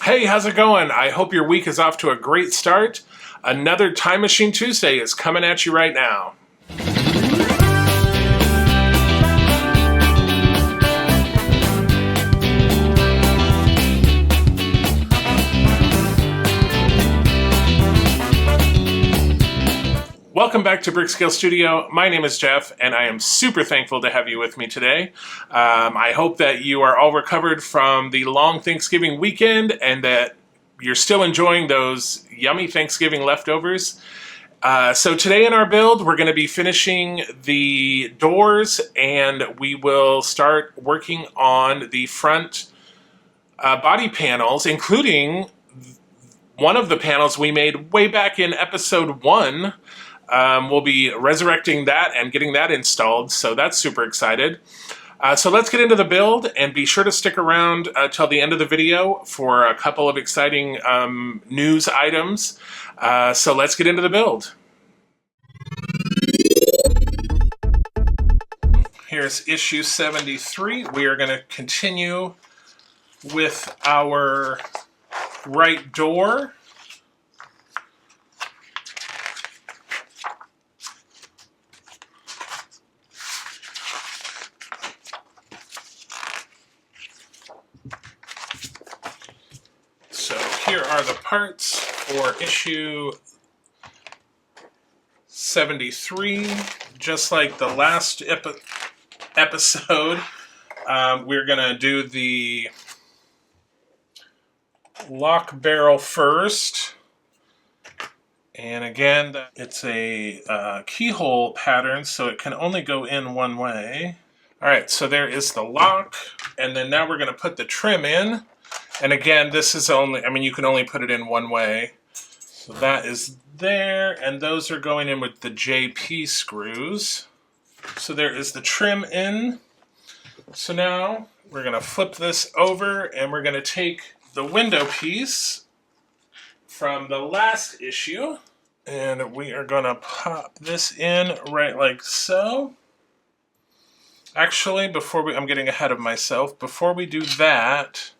Hey, how's it going? I hope your week is off to a great start. Another Time Machine Tuesday is coming at you right now. Welcome back to Brickscale Studio. My name is Jeff, and I am super thankful to have you with me today. I hope that you are all recovered from the long Thanksgiving weekend and that you're still enjoying those yummy Thanksgiving leftovers. So today in our build, we're going to be finishing the doors, and we will start working on the front body panels, including one of the panels we made way back in episode 1. We'll be resurrecting that and getting that installed, so that's super excited. So let's get into the build, and be sure to stick around till the end of the video for a couple of exciting news items. So let's get into the build. Here's issue 73. We are going to continue with our right door. Here are the parts for issue 73. Just like the last episode, we're going to do the lock barrel first. And again, it's a keyhole pattern, so it can only go in one way. All right, so there is the lock. And then now we're going to put the trim in. And again, this is only, you can only put it in one way. So that is there, and those are going in with the JP screws. So there is the trim in. So now we're going to flip this over, and we're going to take the window piece from the last issue, and we are going to pop this in right like so. Actually, I'm getting ahead of myself. Before we do that,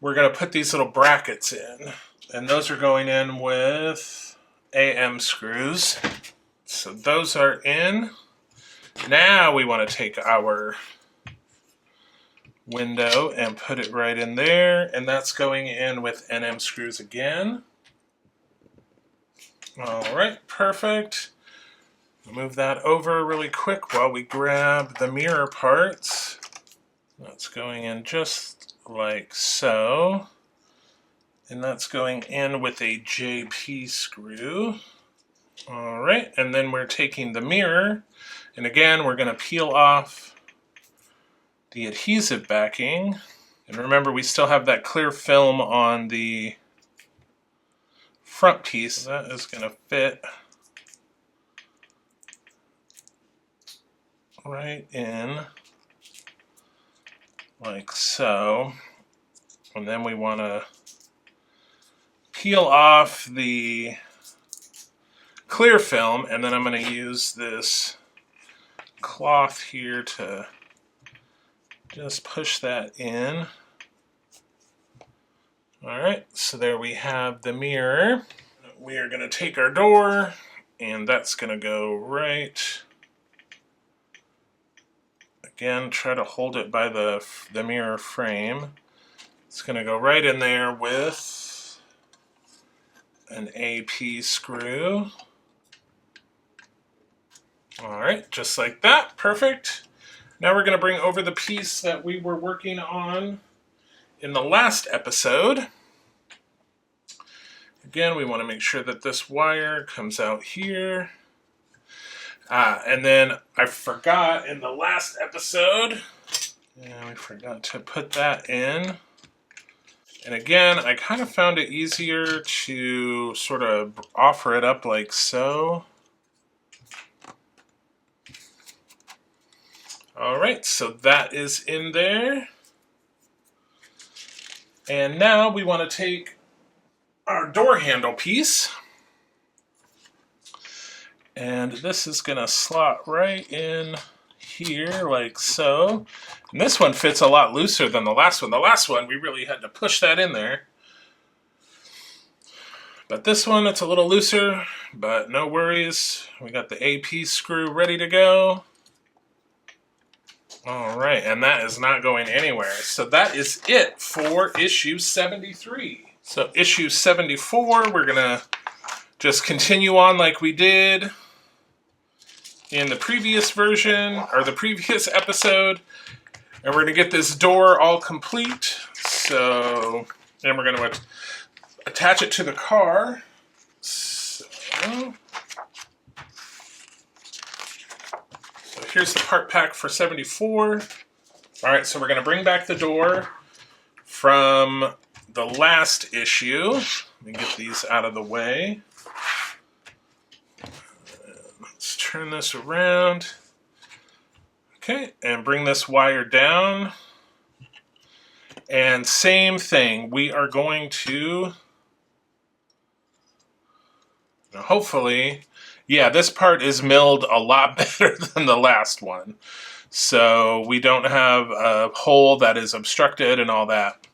we're going to put these little brackets in, and those are going in with AM screws. So those are in. Now we want to take our window and put it right in there, and that's going in with NM screws again. All right, perfect. Move that over really quick while we grab the mirror parts. That's going in just like so, and that's going in with a JP screw. All right, and then we're taking the mirror, and again we're going to peel off the adhesive backing, and remember we still have that clear film on the front piece. That is going to fit right in like so. And then we want to peel off the clear film, and then I'm going to use this cloth here to just push that in. Alright, so there we have the mirror. We are going to take our door, and that's going to go right. Again, try to hold it by the mirror frame. It's going to go right in there with an AP screw. All right, just like that. Perfect. Now we're going to bring over the piece that we were working on in the last episode. Again, we want to make sure that this wire comes out here. And then I forgot in the last episode, we forgot to put that in. And again, I kind of found it easier to sort of offer it up like so. All right, so that is in there. And now we want to take our door handle piece, and this is going to slot right in here like so. And this one fits a lot looser than the last one. The last one, we really had to push that in there. But this one, it's a little looser, but no worries. We got the AP screw ready to go. All right, and that is not going anywhere. So that is it for issue 73. So issue 74, we're gonna just continue on like we did in the previous version, or the previous episode. And we're gonna get this door all complete. So, and we're gonna attach it to the car. So here's the part pack for 74. All right, so we're gonna bring back the door from the last issue. Let me get these out of the way. Let's turn this around. Okay, and bring this wire down. And same thing, we are going to, hopefully, yeah, this part is milled a lot better than the last one. So we don't have a hole that is obstructed and all that.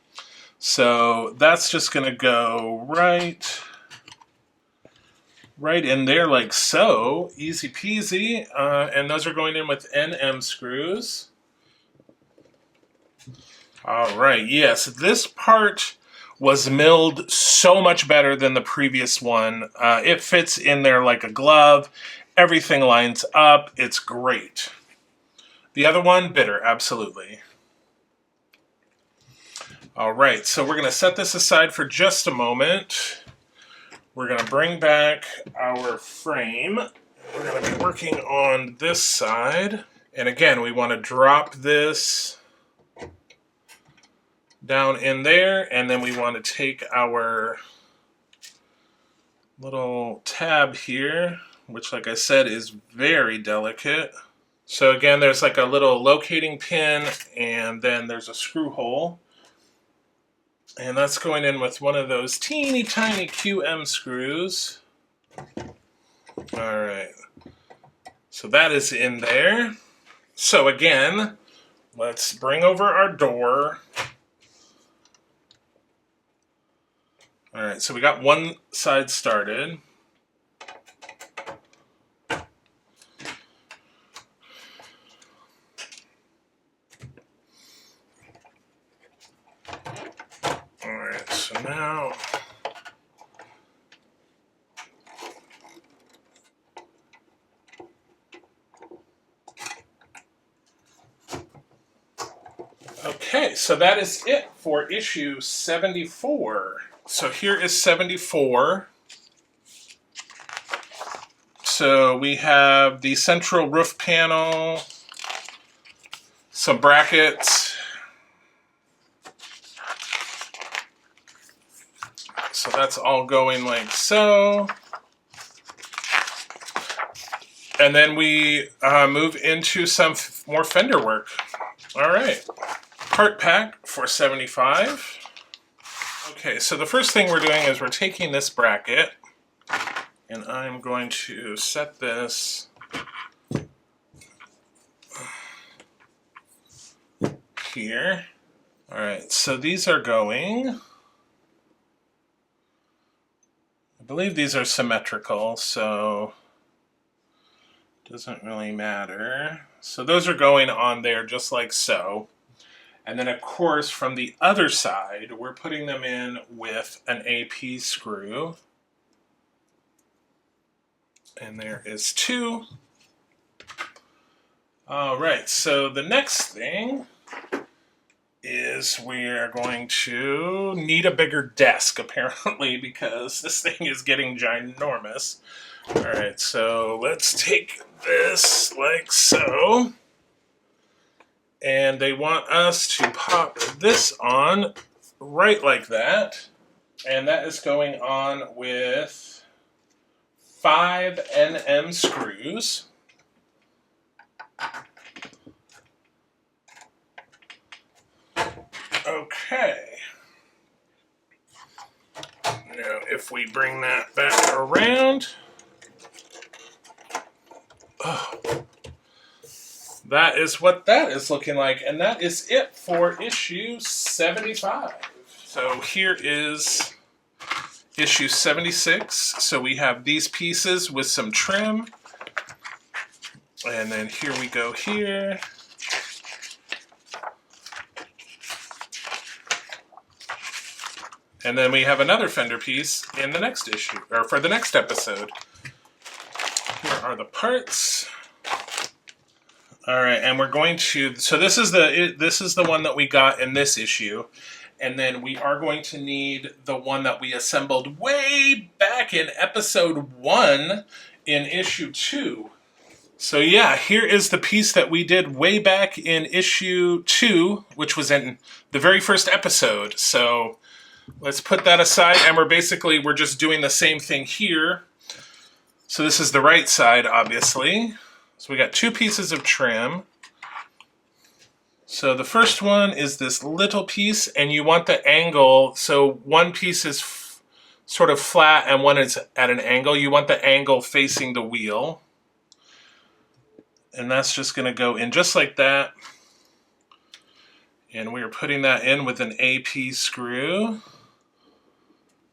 So that's just going to go right in there like so. Easy peasy. And those are going in with NM screws. All right, yes, this part was milled so much better than the previous one. It fits in there like a glove. Everything lines up. It's great. The other one, bitter, absolutely. All right, so we're going to set this aside for just a moment. We're going to bring back our frame. We're going to be working on this side. And again, we want to drop this down in there, and then we want to take our little tab here, which, like I said, is very delicate. So again, there's like a little locating pin, and then there's a screw hole. And that's going in with one of those teeny tiny QM screws. All right. So that is in there. So again, let's bring over our door. All right, so we got one side started. All right, so now okay, so that is it for issue 74. So here is 74. So we have the central roof panel, some brackets. So that's all going like so. And then we move into some more fender work. All right, part pack for 75. Okay, so the first thing we're doing is we're taking this bracket, and I'm going to set this here. All right, so these are going, I believe these are symmetrical, so it doesn't really matter. So those are going on there just like so. And then, of course, from the other side, we're putting them in with an AP screw. And there is two. All right, so the next thing is we're going to need a bigger desk, apparently, because this thing is getting ginormous. All right, so let's take this like so. And they want us to pop this on right like that. And that is going on with 5 NM screws. Okay. Now, if we bring that back around. Oh. that is what that is looking like, and that is it for issue 75. So here is issue 76. So we have these pieces with some trim, and then here we go here. And then we have another fender piece in the next issue, or for the next episode. Here are the parts. All right, and we're going to, so this is the one that we got in this issue. And then we are going to need the one that we assembled way back in episode 1 in issue 2. So yeah, here is the piece that we did way back in issue 2, which was in the very first episode. So let's put that aside, and we're just doing the same thing here. So this is the right side, obviously. So we got 2 pieces of trim. So the first one is this little piece, and you want the angle, so one piece is sort of flat and one is at an angle. You want the angle facing the wheel. And that's just going to go in just like that. And we are putting that in with an AP screw.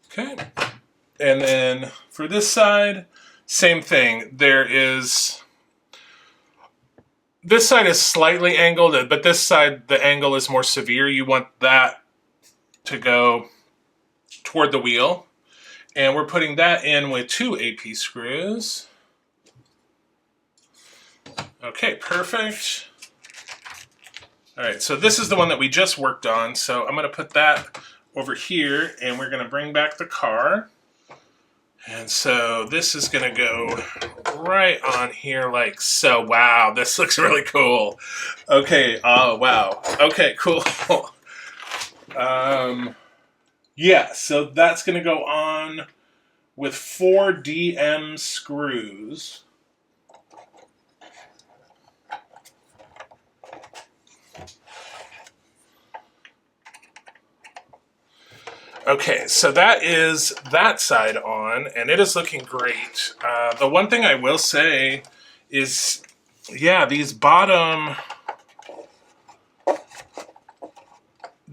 Okay. And then for this side, same thing. This side is slightly angled, but this side, the angle is more severe. You want that to go toward the wheel. And we're putting that in with 2 AP screws. Okay, perfect. All right, so this is the one that we just worked on. So I'm going to put that over here, and we're going to bring back the car. And so this is going to go right on here like so. Wow, this looks really cool. Okay, oh, wow. Okay, cool. Yeah, so that's going to go on with 4 DM screws. Okay, so that is that side on, and it is looking great. The one thing I will say is, yeah, these bottom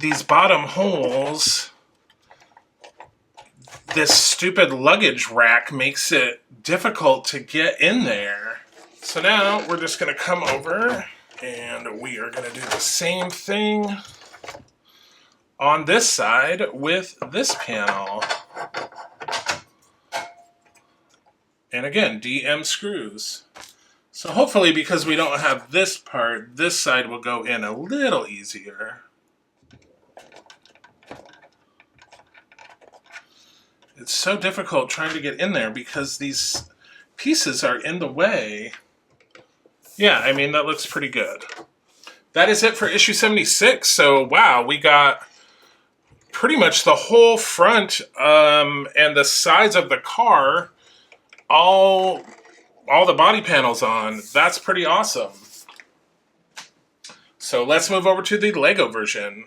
holes, this stupid luggage rack makes it difficult to get in there. So now we're just going to come over, and we are going to do the same thing on this side with this panel. And again, DM screws. So hopefully, because we don't have this part, this side will go in a little easier. It's so difficult trying to get in there because these pieces are in the way. Yeah, I mean, that looks pretty good. That is it for issue 76. So, wow, we got pretty much the whole front and the sides of the car, all the body panels on. That's pretty awesome. So let's move over to the LEGO version.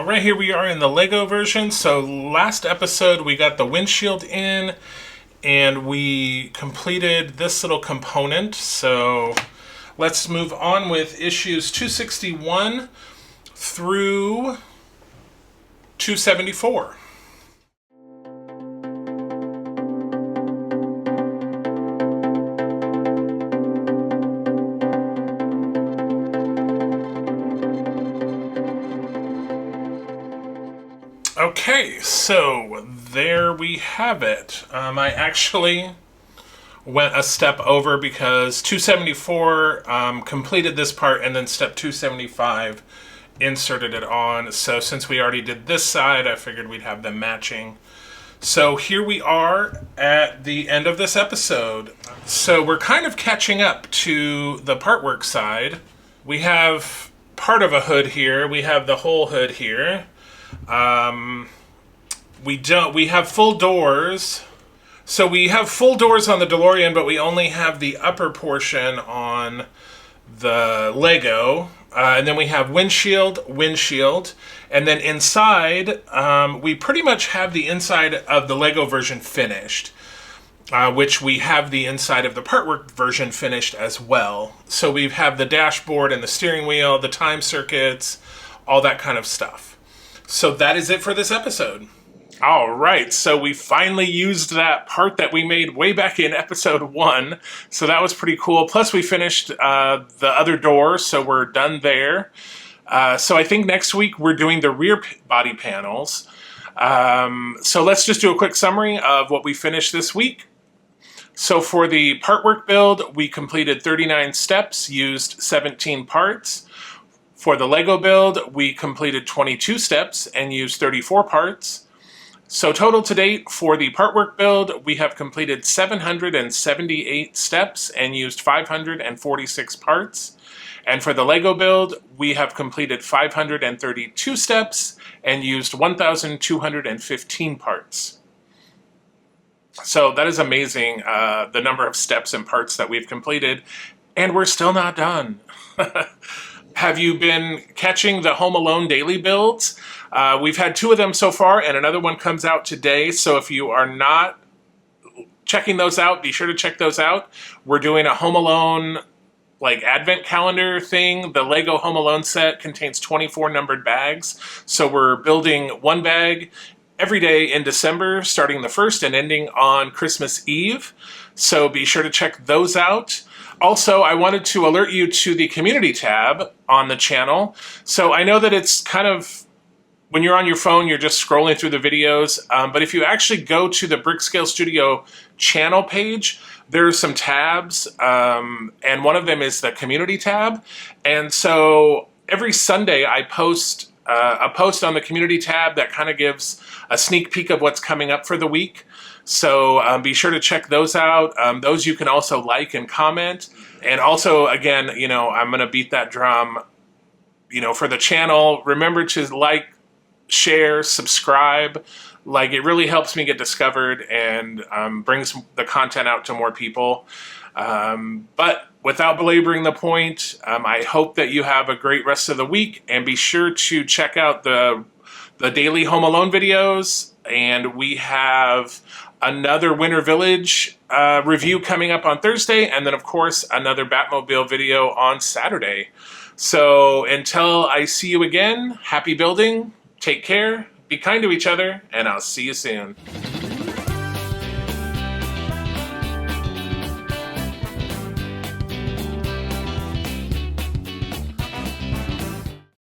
Right, here we are in the LEGO version. So last episode we got the windshield in, and we completed this little component. So let's move on with issues 261 through 274. Okay, so there we have it. I actually went a step over because 274 completed this part, and then step 275 inserted it on. So since we already did this side, I figured we'd have them matching. So here we are at the end of this episode. So we're kind of catching up to the Partwork side. We have part of a hood here. We have the whole hood here. We have full doors. So we have full doors on the DeLorean, but we only have the upper portion on the LEGO. And then we have windshield, and then inside, we pretty much have the inside of the LEGO version finished. which we have the inside of the Partwork version finished as well. So we have the dashboard and the steering wheel, the time circuits, all that kind of stuff. So that is it for this episode. All right, so we finally used that part that we made way back in episode 1. So that was pretty cool. Plus we finished the other door, so we're done there. So I think next week we're doing the rear body panels. So let's just do a quick summary of what we finished this week. So for the Partwork build, we completed 39 steps, used 17 parts. For the LEGO build, we completed 22 steps and used 34 parts. So total to date for the Partwork build, we have completed 778 steps and used 546 parts. And for the LEGO build, we have completed 532 steps and used 1,215 parts. So that is amazing, the number of steps and parts that we've completed, and we're still not done. Have you been catching the Home Alone daily builds? We've had 2 of them so far, and another one comes out today. So if you are not checking those out, be sure to check those out. We're doing a Home Alone like advent calendar thing. The LEGO Home Alone set contains 24 numbered bags. So we're building 1 bag every day in December, starting the 1st and ending on Christmas Eve. So be sure to check those out. Also, I wanted to alert you to the community tab on the channel. So I know that it's kind of, when you're on your phone, you're just scrolling through the videos. But if you actually go to the Brickscale Studio channel page, there's some tabs, and one of them is the community tab. And so every Sunday I post a post on the community tab that kind of gives a sneak peek of what's coming up for the week. So be sure to check those out. Those you can also like and comment. And also, again, you know, I'm going to beat that drum, you know, for the channel. Remember to like, share, subscribe. Like, it really helps me get discovered and brings the content out to more people. But without belaboring the point, I hope that you have a great rest of the week, and be sure to check out the daily Home Alone videos. And we have another Winter Village review coming up on Thursday, and then of course another Batmobile video on Saturday. So until I see you again, happy building, take care, be kind to each other, and I'll see you soon.